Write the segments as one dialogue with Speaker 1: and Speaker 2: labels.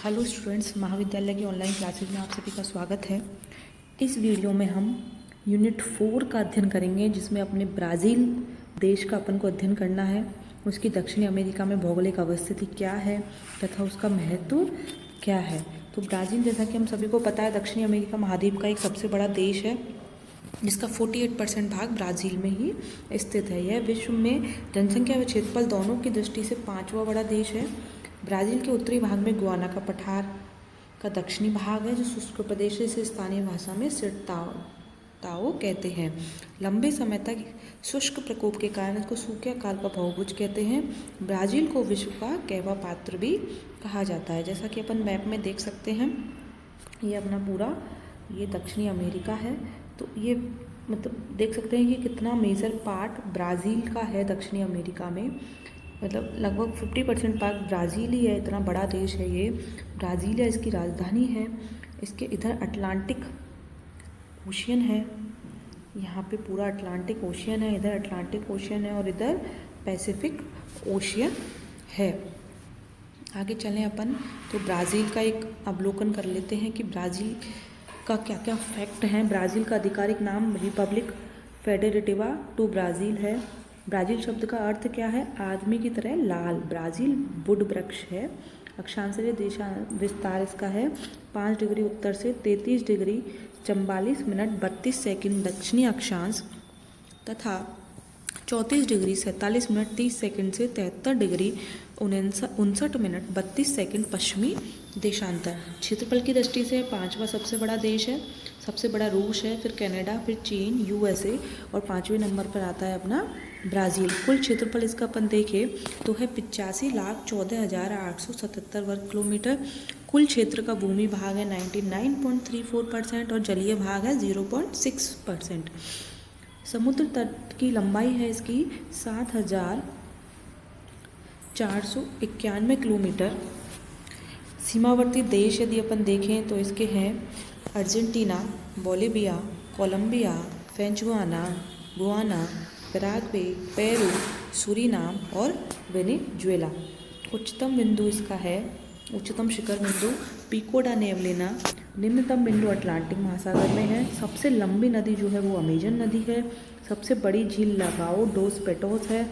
Speaker 1: Hello students, महाविद्यालय की online classes में आप सभी का स्वागत है। इस वीडियो में हम यूनिट 4 का अध्ययन करेंगे, जिसमें अपने ब्राज़ील देश का अपन को अध्ययन करना है। उसकी दक्षिणी अमेरिका में भौगोलिक अवस्थिति क्या है तथा उसका महत्व क्या है। तो ब्राज़ील, जैसा कि हम सभी को पता है, दक्षिणी अमेरिका महाद्वीप का एक सबसे बड़ा देश है, जिसका 48% भाग ब्राज़ील में ही स्थित है। यह विश्व में जनसंख्या व क्षेत्रफल दोनों की दृष्टि से 5वां बड़ा देश है। ब्राज़ील के उत्तरी भाग में गुआना का पठार का दक्षिणी भाग है, जो शुष्क प्रदेश से स्थानीय भाषा में सिरताओ कहते हैं। लंबे समय तक शुष्क प्रकोप के कारण इसको सूखे काल का बहुभुज कहते हैं। ब्राज़ील को विश्व का कहवा पात्र भी कहा जाता है। जैसा कि अपन मैप में देख सकते हैं, ये अपना पूरा ये दक्षिणी अमेरिका है। तो ये मतलब देख सकते हैं कि कितना मेजर पार्ट ब्राज़ील का है दक्षिणी अमेरिका में। मतलब लगभग 50% पार्ट ब्राज़ील ही है। इतना बड़ा देश है ये ब्राज़ील है। इसकी राजधानी है। इसके इधर अटलांटिक ओशियन है, यहाँ पे पूरा अटलांटिक ओशियन है, इधर अटलांटिक ओशियन है और इधर पैसिफिक ओशियन है। आगे चलें अपन तो ब्राज़ील का एक अवलोकन कर लेते हैं कि ब्राज़ील का क्या क्या फैक्ट हैं। ब्राज़ील का आधिकारिक नाम रिपब्लिक फेडरेटिवा टू ब्राज़ील है। ब्राज़ील शब्द का अर्थ क्या है? आदमी की तरह लाल। ब्राज़ील वुड वृक्ष है। अक्षांशीय विस्तार इसका है 5 डिग्री उत्तर से 33 डिग्री 44 मिनट 32 सेकंड दक्षिणी अक्षांश तथा 34 डिग्री 47 मिनट 30 सेकंड से 73 डिग्री 59 मिनट 32 सेकंड पश्चिमी देशांतर। क्षेत्रफल की दृष्टि से 5वां सबसे बड़ा देश है। सबसे बड़ा रूस है, फिर कनाडा, फिर चीन, यूएसए और 5वें नंबर पर आता है अपना ब्राज़ील। कुल क्षेत्रफल इसका अपन देखें तो है 85,14,877 वर्ग किलोमीटर। कुल क्षेत्र का भूमि भाग है 99.34% और जलीय भाग है 0.6%। समुद्र तट की लंबाई है इसकी 7,491 किलोमीटर। सीमावर्ती देश यदि अपन देखें तो इसके हैं Argentina, Bolivia, Colombia, Venezuela, Guyana, Paraguay, Peru, Suriname और वेनेजुएला। उच्चतम बिंदु इसका है, उच्चतम शिखर बिंदु पिको डा नेवलेना। निम्नतम बिंदु अटलांटिक महासागर में है। सबसे लंबी नदी जो है वो अमेजन नदी है। सबसे बड़ी झील लगाओ डोस पेटोस है।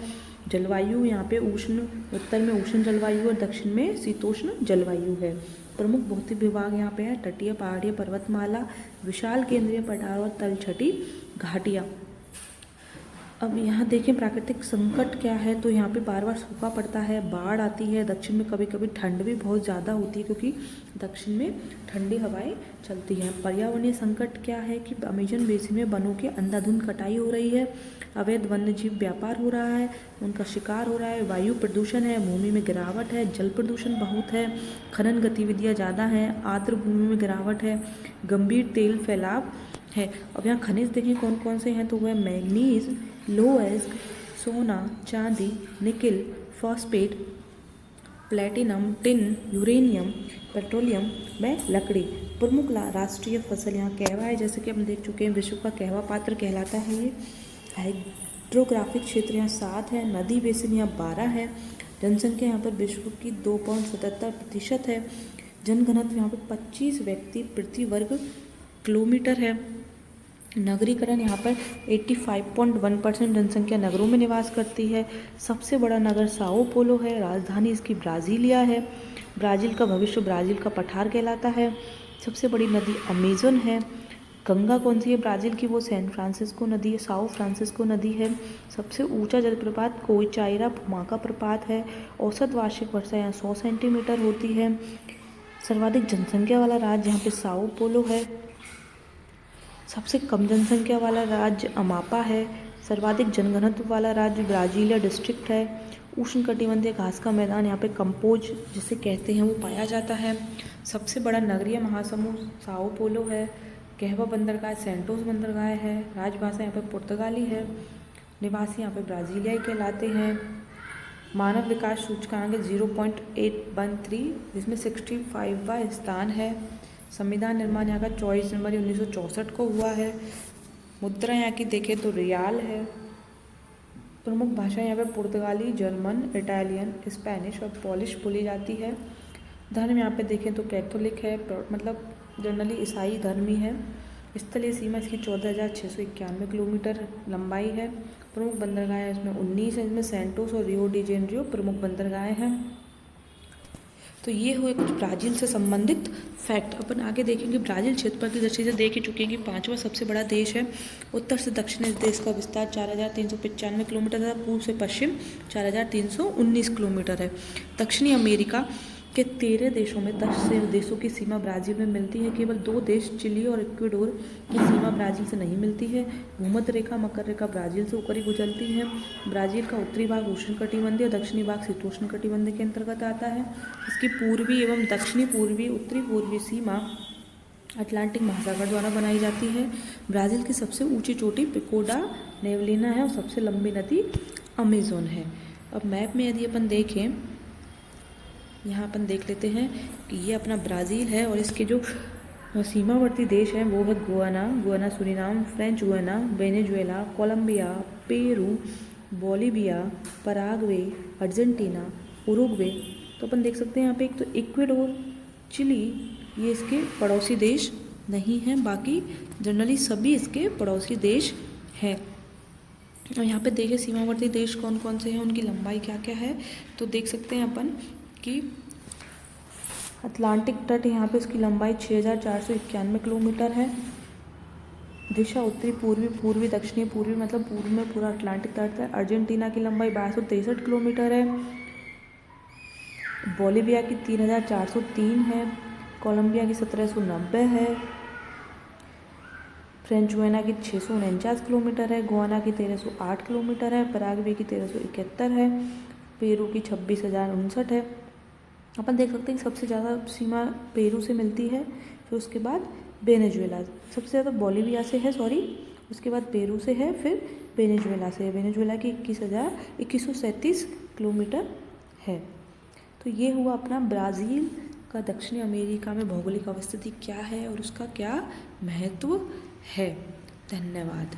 Speaker 1: जलवायु यहाँ पे उष्ण, उत्तर में उष्ण जलवायु और दक्षिण में शीतोष्ण जलवायु है। प्रमुख भौतिक विभाग यहाँ पे है तटीय पहाड़ीय पर्वतमाला, विशाल केंद्रीय पठार और तलछटी घाटियाँ। अब यहाँ देखें प्राकृतिक संकट क्या है, तो यहाँ पे बार बार सूखा पड़ता है, बाढ़ आती है। दक्षिण में कभी कभी ठंड भी बहुत ज़्यादा होती है, क्योंकि दक्षिण में ठंडी हवाएं चलती हैं। पर्यावरणीय संकट क्या है कि अमेजन बेसिन में वनों की अंधाधुंध कटाई हो रही है, अवैध वन्यजीव व्यापार हो रहा है, उनका शिकार हो रहा है, वायु प्रदूषण है, भूमि में गिरावट है, जल प्रदूषण बहुत है, खनन गतिविधियाँ ज़्यादा हैं, आर्द्र भूमि में गिरावट है, गंभीर तेल फैलाव है। अब यहाँ खनिज देखें कौन कौन से हैं, तो वह मैग्नीज, लोएस्क, सोना, चांदी, nickel, phosphate, platinum, tin, uranium, petroleum व लकड़ी। प्रमुख राष्ट्रीय फसल यहाँ कहवा है, जैसे कि हम देख चुके हैं विश्व का कहवा पात्र कहलाता है ये। हाइड्रोग्राफिक क्षेत्र यहाँ 7 है। नदी बेसिन यहाँ 12 है। जनसंख्या यहाँ पर विश्व की 2.77% है। जनघनत्व यहाँ पर 25 व्यक्ति प्रति वर्ग किलोमीटर है। नगरीकरण यहाँ पर 85.1% जनसंख्या नगरों में निवास करती है। सबसे बड़ा नगर साओ पोलो है। राजधानी इसकी ब्राज़ीलिया है। ब्राज़ील का भविष्य ब्राज़ील का पठार कहलाता है। सबसे बड़ी नदी अमेजन है। गंगा कौन सी है ब्राज़ील की? वो सैन फ्रांसिस्को नदी है, साओ फ्रांसिस्को नदी है। सबसे ऊंचा जलप्रपात कोइचाइरा फुमाका प्रपात है। औसत वार्षिक वर्षा यहाँ 100 सेंटीमीटर होती है। सर्वाधिक जनसंख्या वाला राज्य यहाँ पे साओ पोलो है। सबसे कम जनसंख्या वाला राज्य अमापा है। सर्वाधिक जनघनत्व वाला राज्य ब्राज़ीलिया डिस्ट्रिक्ट है। उष्णकटिबंधीय घास का मैदान यहाँ पे कंपोज जिसे कहते हैं वो पाया जाता है। सबसे बड़ा नगरीय महासमूह साओ पोलो है। कहवा बंदरगाह सेंटोस बंदरगाह है। राजभाषा यहाँ पे पुर्तगाली है। निवासी यहाँ पे ब्राज़ीलियाई कहलाते हैं। मानव विकास सूचकांक 0.813, जिसमें 65वां स्थान है। संविधान निर्माण यहाँ का 24 जनवरी 1964 को हुआ है। मुद्रा यहाँ की देखें तो रियाल है। प्रमुख भाषा यहाँ पे पुर्तगाली, जर्मन, इटालियन, स्पेनिश और पॉलिश बोली जाती है। धर्म यहाँ पे देखें तो कैथोलिक है, मतलब जनरली ईसाई धर्म ही है। स्थलीय सीमा इसकी 14,691 किलोमीटर लंबाई है। प्रमुख बंदरगाहें इसमें 19 है, इसमें सेंटोस और रियो डी जेनेरियो प्रमुख बंदरगाहें हैं। तो ये हुए कुछ ब्राज़ील से संबंधित फैक्ट। अपन आगे देखेंगे ब्राज़ील क्षेत्रफल की दृष्टि से देख ही चुके हैं कि 5वां सबसे बड़ा देश है। उत्तर से दक्षिण इस देश का विस्तार 4,395 किलोमीटर है, पूर्व से पश्चिम 4,319 किलोमीटर है। दक्षिणी अमेरिका के 13 देशों में 10 से देशों की सीमा ब्राज़ील में मिलती है। केवल 2 देश चिली और इक्वाडोर की सीमा ब्राज़ील से नहीं मिलती है। भूमध्य रेखा मकर रेखा ब्राज़ील से ऊपर ही गुजरती है। ब्राज़ील का उत्तरी भाग उष्णकटिबंधीय और दक्षिणी भाग शीतोष्णकटिबंधीय के अंतर्गत आता है। इसकी पूर्वी एवं दक्षिणी पूर्वी उत्तरी पूर्वी सीमा अटलांटिक महासागर द्वारा बनाई जाती है। ब्राज़ील की सबसे ऊंची चोटी पिको डा नेवलिना है और सबसे लंबी नदी अमेज़न है। अब मैप में यदि अपन देखें, यहाँ अपन देख लेते हैं कि ये अपना ब्राज़ील है और इसके जो सीमावर्ती देश हैं वो है Guyana, Suriname, French Guiana, Venezuela, Colombia, Peru, Bolivia, Paraguay, Argentina, Uruguay. तो अपन देख सकते हैं यहाँ पे एक तो इक्वाडोर, चिली, ये इसके पड़ोसी देश नहीं हैं, बाकी जनरली सभी इसके पड़ोसी देश हैं। और यहाँ पे देखें सीमावर्ती देश कौन कौन से हैं, उनकी लंबाई क्या क्या है। तो देख सकते हैं अपन कि अटलांटिक तट यहाँ पे इसकी लंबाई 6,491 किलोमीटर है। दिशा उत्तरी पूर्वी, पूर्वी दक्षिणी पूर्वी, मतलब पूर्व में पूरा अटलांटिक तट है। अर्जेंटीना की लंबाई 1263 किलोमीटर है। बोलिविया की 3,403 है। कोलंबिया की 1,790 है। फ्रेंच गुयाना की 649 किलोमीटर है। गुयाना की 1,308 किलोमीटर है। पराग्वे की 1,371 है। पेरू की 26,059 है। अपन देख सकते हैं कि सबसे ज़्यादा सीमा पेरू से मिलती है, फिर उसके बाद वेनेजुएला, सबसे ज़्यादा बोलिविया से है, उसके बाद पेरू से है, फिर वेनेजुएला से है। वेनेजुएला की 2137 किलोमीटर है। तो ये हुआ अपना ब्राज़ील का दक्षिणी अमेरिका में भौगोलिक अवस्थिति क्या है और उसका क्या महत्व है। धन्यवाद।